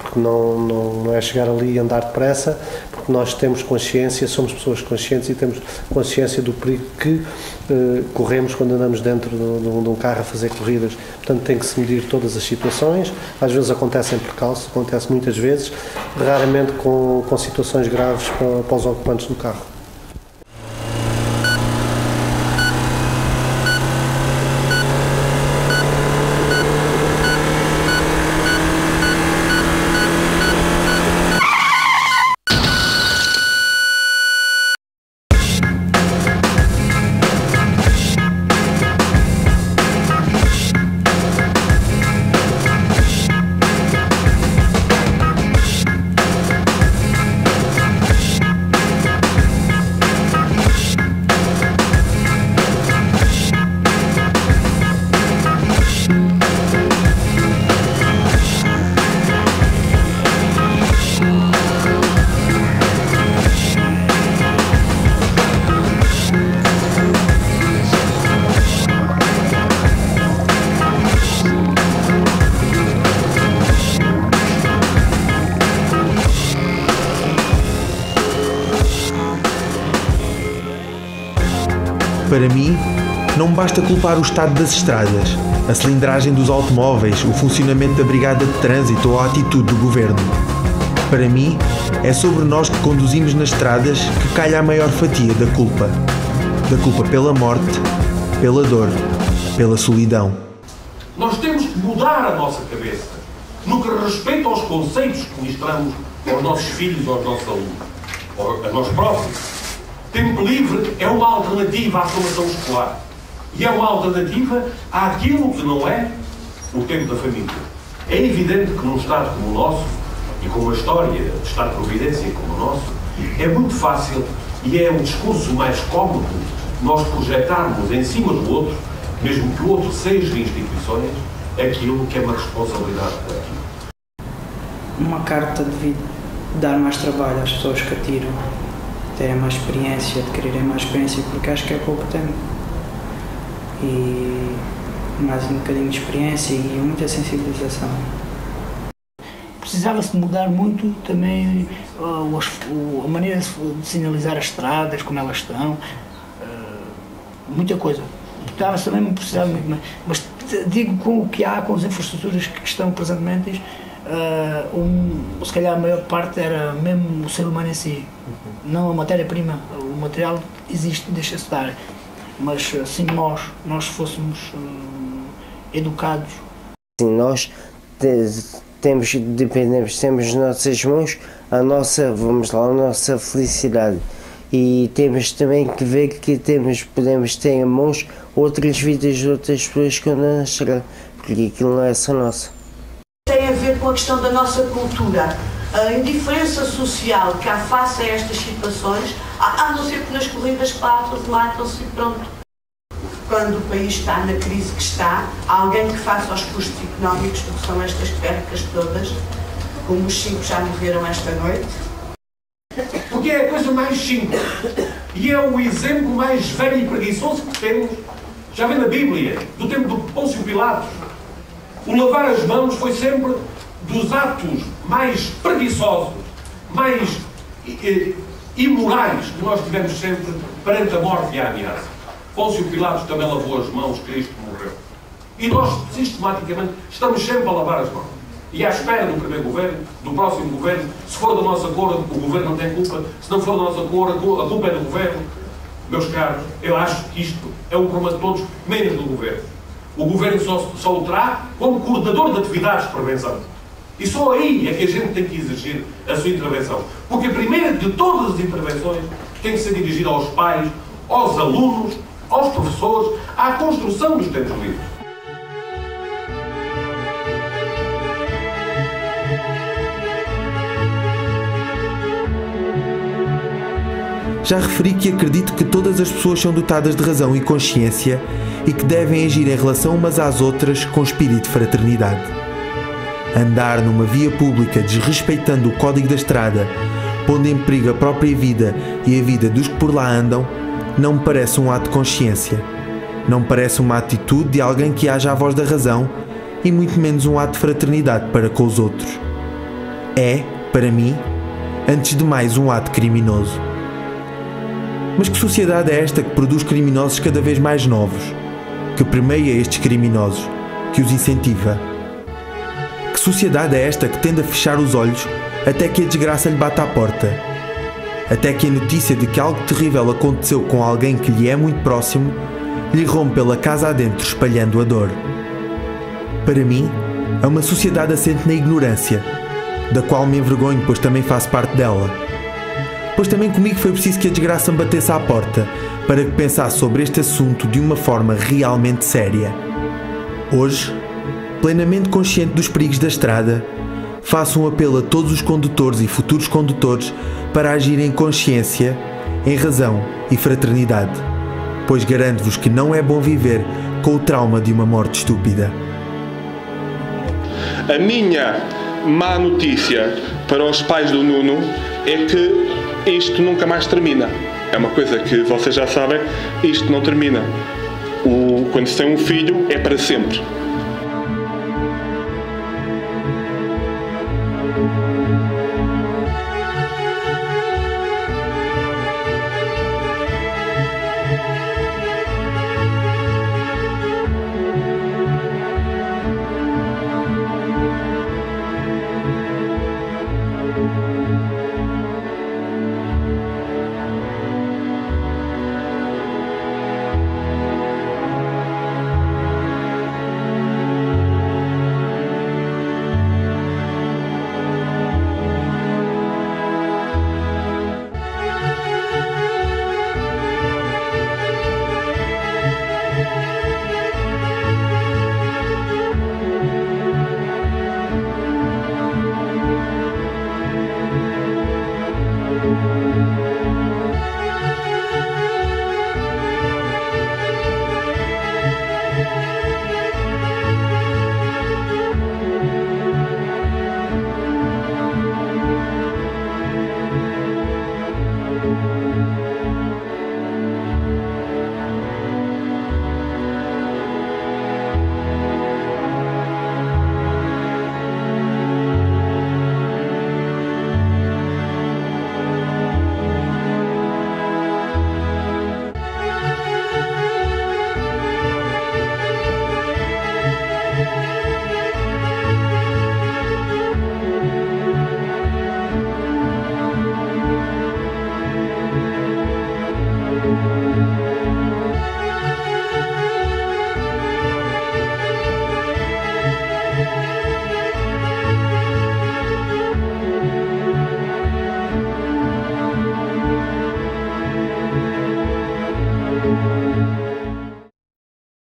porque não é chegar ali e andar depressa, porque nós temos consciência, somos pessoas conscientes e temos consciência do perigo que corremos quando andamos dentro de um carro a fazer corridas. Portanto, tem que se medir todas as situações, às vezes acontecem percalços, acontece muitas vezes, raramente com situações graves para os ocupantes do carro. Para mim, não basta culpar o estado das estradas, a cilindragem dos automóveis, o funcionamento da brigada de trânsito ou a atitude do governo. Para mim, é sobre nós que conduzimos nas estradas que calha a maior fatia da culpa. Da culpa pela morte, pela dor, pela solidão. Nós temos que mudar a nossa cabeça no que respeita aos conceitos que ministramos aos nossos filhos, aos nossos alunos, a nós próprios. Tempo livre é uma alternativa à formação escolar e é uma alternativa àquilo que não é o tempo da família. É evidente que num Estado como o nosso e com uma história de Estado de Providência como o nosso, é muito fácil e é um discurso mais cómodo nós projetarmos em cima do outro, mesmo que o outro seja instituições, aquilo que é uma responsabilidade por aquilo. Uma carta devia dar mais trabalho às pessoas que atiram, terem mais experiência, adquirirem mais experiência, porque acho que é pouco tempo. E mais um bocadinho de experiência e muita sensibilização. Precisava-se de mudar muito também a maneira de sinalizar as estradas, como elas estão, muita coisa. Precisava muito mais. Mas digo com o que há, com as infraestruturas que estão presentemente, se calhar a maior parte era mesmo o ser humano em si, não a matéria-prima. O material existe, deixa-se dar, mas se nós fôssemos educados. Nós dependemos nas nossas mãos a nossa felicidade, e temos também que ver que podemos ter em mãos outras vidas de outras pessoas que não nasceram, porque aquilo não é só nosso. Tem a ver com a questão da nossa cultura, a indiferença social que há face a estas situações, a não ser que nas corridas matam-se e pronto. Quando o país está na crise que está, há alguém que faça os custos económicos, porque são estas percas todas, como os 5 já morreram esta noite. Porque é a coisa mais simples e é o exemplo mais velho e preguiçoso que temos. Já vem na Bíblia, do tempo do Pôncio Pilatos. O lavar as mãos foi sempre dos atos mais preguiçosos, mais imorais que nós tivemos sempre perante a morte e a ameaça. Pôncio Pilatos também lavou as mãos, Cristo morreu. E nós, sistematicamente, estamos sempre a lavar as mãos. E à espera do primeiro governo, do próximo governo, se for da nossa cor, o governo não tem culpa, se não for da nossa cor, a culpa é do governo. Meus caros, eu acho que isto é um problema de todos, menos do governo. O governo só o terá como coordenador de atividades de prevenção. E só aí é que a gente tem que exigir a sua intervenção. Porque a primeira de todas as intervenções tem que ser dirigida aos pais, aos alunos, aos professores, à construção dos tempos livres. Já referi que acredito que todas as pessoas são dotadas de razão e consciência e que devem agir em relação umas às outras com espírito de fraternidade. Andar numa via pública desrespeitando o código da estrada, pondo em perigo a própria vida e a vida dos que por lá andam, não me parece um ato de consciência. Não me parece uma atitude de alguém que haja a voz da razão e muito menos um ato de fraternidade para com os outros. é, para mim, antes de mais um ato criminoso. Mas que sociedade é esta que produz criminosos cada vez mais novos, que permeia estes criminosos, que os incentiva? Que sociedade é esta que tende a fechar os olhos até que a desgraça lhe bata à porta? Até que a notícia de que algo terrível aconteceu com alguém que lhe é muito próximo lhe rompe pela casa adentro espalhando a dor? Para mim, é uma sociedade assente na ignorância, da qual me envergonho, pois também faço parte dela. Pois também comigo foi preciso que a desgraça me batesse à porta para que pensasse sobre este assunto de uma forma realmente séria. Hoje, plenamente consciente dos perigos da estrada, faço um apelo a todos os condutores e futuros condutores para agirem em consciência, em razão e fraternidade, pois garanto-vos que não é bom viver com o trauma de uma morte estúpida. A minha má notícia para os pais do Nuno é que isto nunca mais termina. É uma coisa que vocês já sabem, isto não termina. Quando se tem um filho, é para sempre.